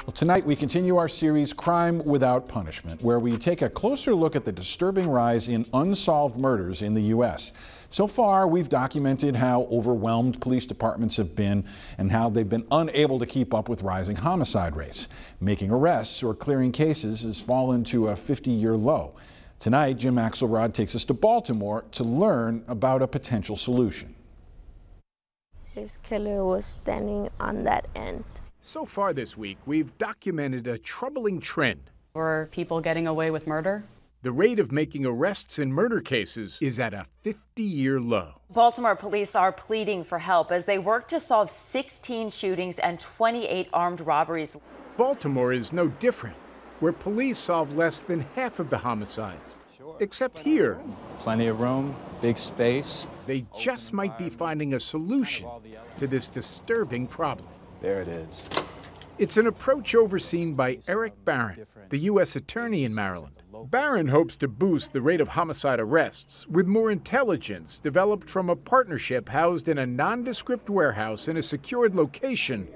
Well, tonight we continue our series Crime Without Punishment, where we take a closer look at the disturbing rise in unsolved murders in the U.S. So far, we've documented how overwhelmed police departments have been and how they've been unable to keep up with rising homicide rates. Making arrests or clearing cases has fallen to a 50-year low. Tonight, Jim Axelrod takes us to Baltimore to learn about a potential solution. His killer was standing on that end. So far this week, we've documented a troubling trend. Were people getting away with murder? The rate of making arrests in murder cases is at a 50-year low. Baltimore police are pleading for help as they work to solve 16 shootings and 28 armed robberies. Baltimore is no different, where police solve less than half of the homicides. Except here, plenty of room, big space. They just might be finding a solution to this disturbing problem. There it is. It's an approach overseen by Eric Barron, the U.S. Attorney in Maryland. Barron hopes to boost the rate of homicide arrests with more intelligence developed from a partnership housed in a nondescript warehouse in a secured location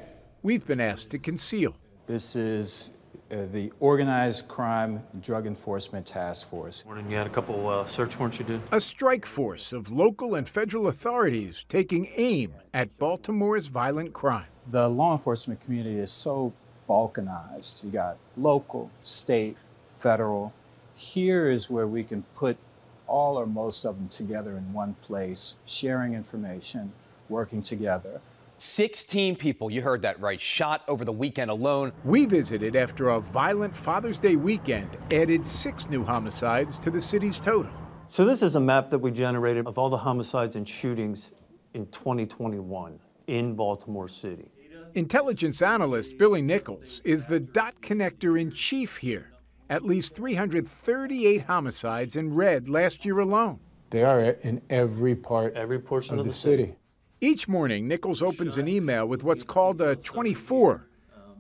we've been asked to conceal. This is the Organized Crime Drug Enforcement Task Force. You had a couple search warrants you did? A strike force of local and federal authorities taking aim at Baltimore's violent crime. The law enforcement community is so balkanized. You got local, state, federal. Here is where we can put all or most of them together in one place, sharing information, working together. 16 people, you heard that right, shot over the weekend alone. We visited after a violent Father's Day weekend added 6 new homicides to the city's total. So this is a map that we generated of all the homicides and shootings in 2021 in Baltimore City. Intelligence analyst Billy Nichols is the dot connector in chief here. At least 338 homicides in red last year alone. They are in every portion of the city. Each morning, Nichols opens an email with what's called a 24,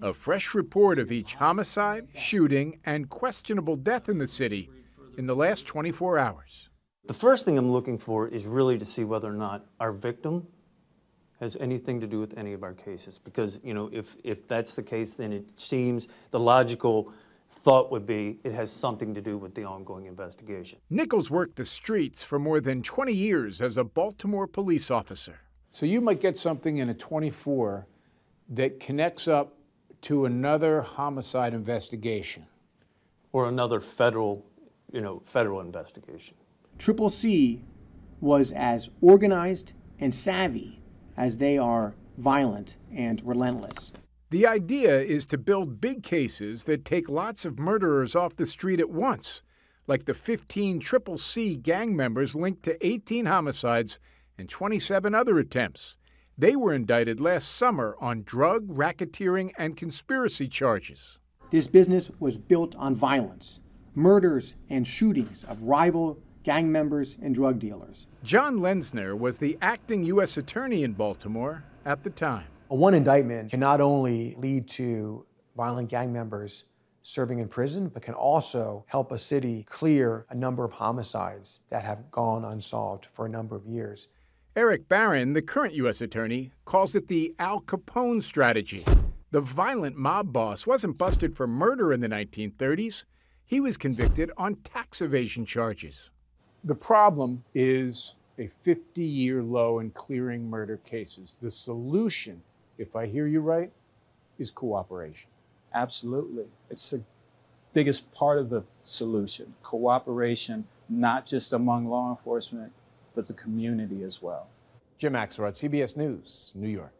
a fresh report of each homicide, shooting, and questionable death in the city in the last 24 hours. The first thing I'm looking for is really to see whether or not our victim has anything to do with any of our cases. Because, you know, if that's the case, then it seems the logical thought would be it has something to do with the ongoing investigation. Nichols worked the streets for more than 20 years as a Baltimore police officer. So you might get something in a 24 that connects up to another homicide investigation. Or another federal investigation. Triple C was as organized and savvy as they are violent and relentless. The idea is to build big cases that take lots of murderers off the street at once, like the 15 Triple C gang members linked to 18 homicides and 27 other attempts. They were indicted last summer on drug, racketeering, and conspiracy charges. This business was built on violence, murders and shootings of rival gang members and drug dealers. John Lenzner was the acting U.S. attorney in Baltimore at the time. One indictment can not only lead to violent gang members serving in prison, but can also help a city clear a number of homicides that have gone unsolved for a number of years. Eric Barron, the current U.S. attorney, calls it the Al Capone strategy. The violent mob boss wasn't busted for murder in the 1930s. He was convicted on tax evasion charges. The problem is a 50-year low in clearing murder cases. The solution, if I hear you right, is cooperation. Absolutely. It's the biggest part of the solution. Cooperation, not just among law enforcement, but the community as well. Jim Axelrod, CBS News, New York.